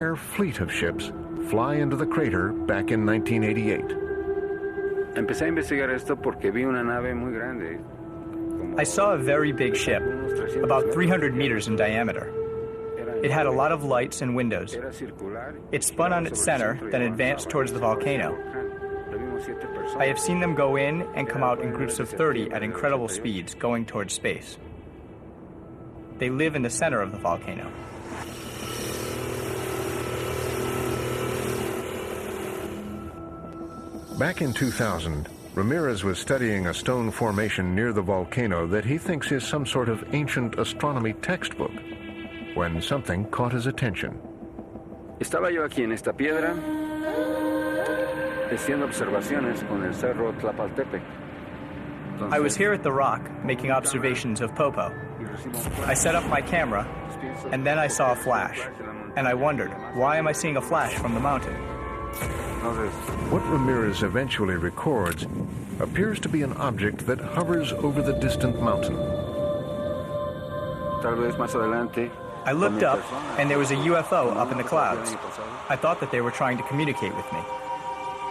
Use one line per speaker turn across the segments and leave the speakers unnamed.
entire fleet of ships fly into the crater back in 1988.
Empecé a investigar esto porque vi una nave muy grande.
I saw a very big ship, about 300 meters in diameter. It had a lot of lights and windows. It spun on its center, then advanced towards the volcano. I have seen them go in and come out in groups of 30 at incredible speeds, going towards space. They live in the center of the volcano.
Back in 2000, Ramirez was studying a stone formation near the volcano that he thinks is some sort of ancient astronomy textbook, when something caught his attention.
Estaba yo aquí en esta piedra, haciendo observaciones con el cerro Tlapaltepec.
I was here at the rock, making observations of Popo. I set up my camera, and then I saw a flash, and I wondered, why am I seeing a flash from the mountain?
What Ramirez eventually records appears to be an object that hovers over the distant mountain.
Tal vez más adelante.
I looked up, and there was a UFO up in the clouds. I thought that they were trying to communicate with me.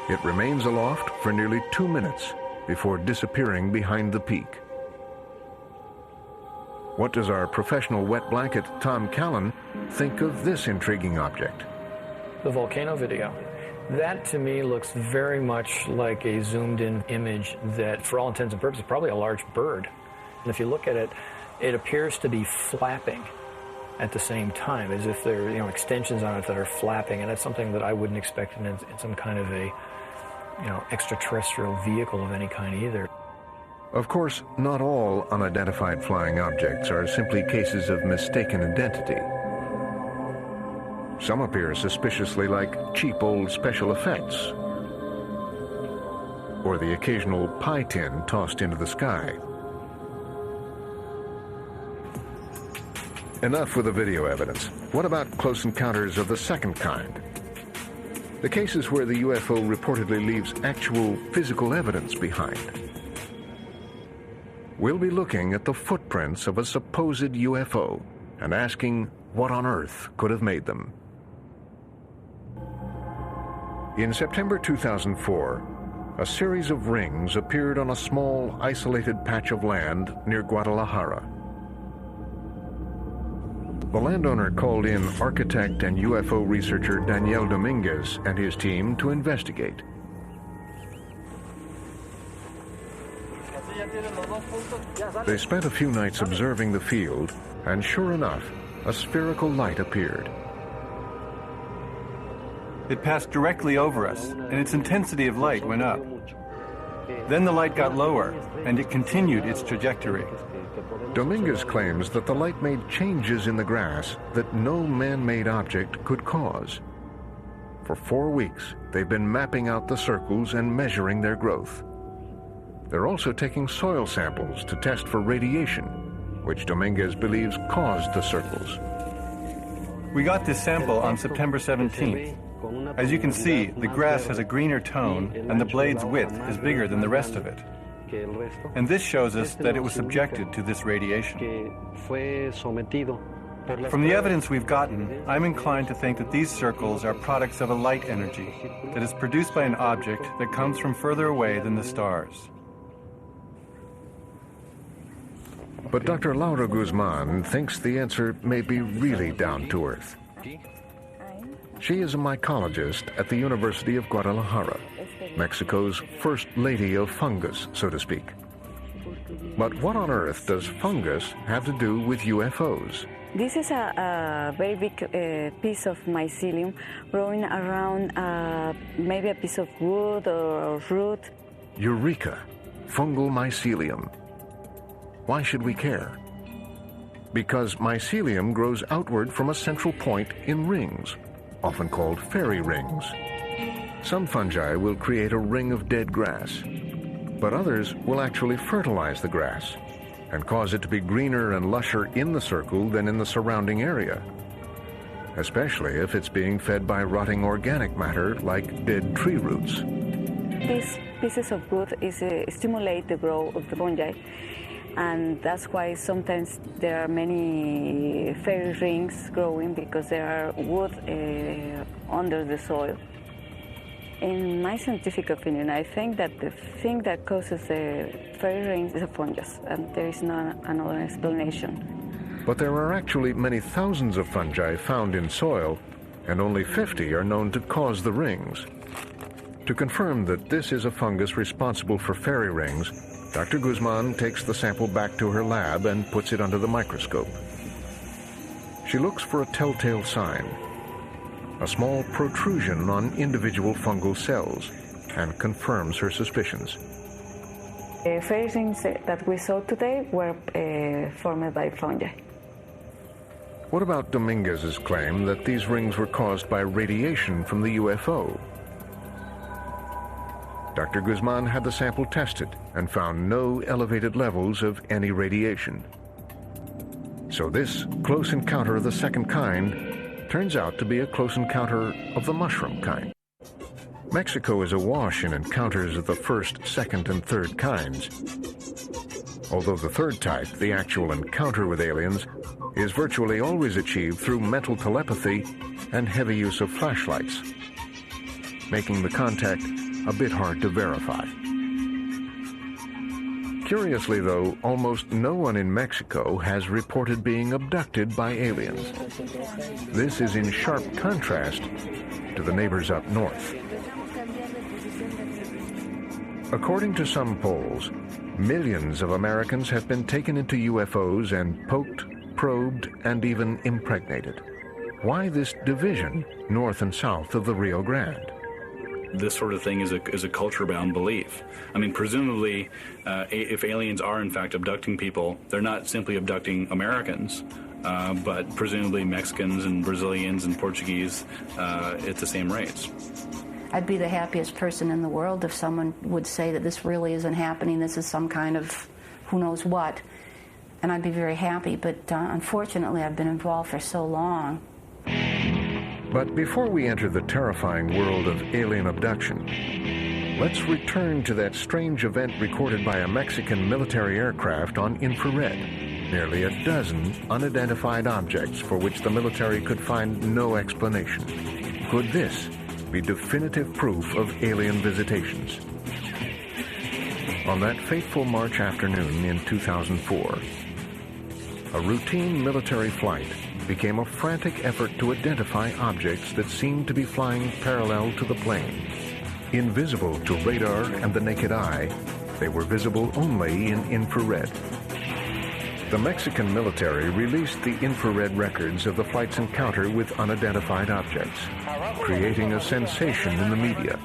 It remains aloft for nearly 2 minutes before disappearing behind the peak. What does our professional wet blanket, Tom Callan, think of this intriguing object?
The volcano video. That, to me, looks very much like a zoomed-in image that, for all intents and purposes, is probably a large bird. And if you look at it, it appears to be flapping at the same time, as if there are, extensions on it that are flapping, and that's something that I wouldn't expect in some kind of a, extraterrestrial vehicle of any kind either.
Of course, not all unidentified flying objects are simply cases of mistaken identity. Some appear suspiciously like cheap old special effects, or the occasional pie tin tossed into the sky. Enough with the video evidence. What about close encounters of the second kind? The cases where the UFO reportedly leaves actual physical evidence behind. We'll be looking at the footprints of a supposed UFO and asking what on earth could have made them. In September 2004, a series of rings appeared on a small, isolated patch of land near Guadalajara. The landowner called in architect and UFO researcher Daniel Dominguez and his team to investigate. They spent a few nights observing the field, and sure enough, a spherical light appeared.
It passed directly over us, and its intensity of light went up. Then the light got lower, and it continued its trajectory.
Dominguez claims that the light made changes in the grass that no man-made object could cause. For 4 weeks, they've been mapping out the circles and measuring their growth. They're also taking soil samples to test for radiation, which Dominguez believes caused the circles.
We got this sample on September 17th. As you can see, the grass has a greener tone, and the blade's width is bigger than the rest of it. And this shows us that it was subjected to this radiation. From the evidence we've gotten, I'm inclined to think that these circles are products of a light energy that is produced by an object that comes from further away than the stars.
But Dr. Laura Guzman thinks the answer may be really down to earth. She is a mycologist at the University of Guadalajara, Mexico's first lady of fungus, so to speak. But what on earth does fungus have to do with UFOs?
This is a very big piece of mycelium growing around maybe a piece of wood or root.
Eureka! Fungal mycelium. Why should we care? Because mycelium grows outward from a central point in rings, often called fairy rings. Some fungi will create a ring of dead grass, but others will actually fertilize the grass and cause it to be greener and lusher in the circle than in the surrounding area, especially if it's being fed by rotting organic matter like dead tree roots.
These pieces of wood stimulate the growth of the fungi, And that's why sometimes there are many fairy rings growing, because there are wood under the soil. In my scientific opinion, I think that the thing that causes the fairy rings is a fungus, and there is no another explanation.
But there are actually many thousands of fungi found in soil, and only 50 are known to cause the rings. To confirm that this is a fungus responsible for fairy rings, Dr. Guzman takes the sample back to her lab and puts it under the microscope. She looks for a telltale sign, a small protrusion on individual fungal cells, and confirms her suspicions.
The fairy rings that we saw today were formed by fungi.
What about Dominguez's claim that these rings were caused by radiation from the UFO? Dr. Guzman had the sample tested and found no elevated levels of any radiation. So this close encounter of the second kind turns out to be a close encounter of the mushroom kind. Mexico is awash in encounters of the first, second, and third kinds. Although the third type, the actual encounter with aliens, is virtually always achieved through mental telepathy and heavy use of flashlights, making the contact a bit hard to verify. Curiously, though, almost no one in Mexico has reported being abducted by aliens. This is in sharp contrast to the neighbors up north. According to some polls, millions of Americans have been taken into UFOs and poked, probed, and even impregnated. Why this division north and south of the Rio Grande?
This sort of thing is a culture-bound belief. I mean, presumably, if aliens are in fact abducting people, they're not simply abducting Americans, but presumably Mexicans and Brazilians and Portuguese at the same rates.
I'd be the happiest person in the world if someone would say that this really isn't happening, this is some kind of who knows what, and I'd be very happy, but unfortunately I've been involved for so long.
But before we enter the terrifying world of alien abduction, let's return to that strange event recorded by a Mexican military aircraft on infrared. Nearly a dozen unidentified objects for which the military could find no explanation. Could this be definitive proof of alien visitations? On that fateful March afternoon in 2004, a routine military flight became a frantic effort to identify objects that seemed to be flying parallel to the plane. Invisible to radar and the naked eye, they were visible only in infrared. The Mexican military released the infrared records of the flight's encounter with unidentified objects, creating a sensation in the media.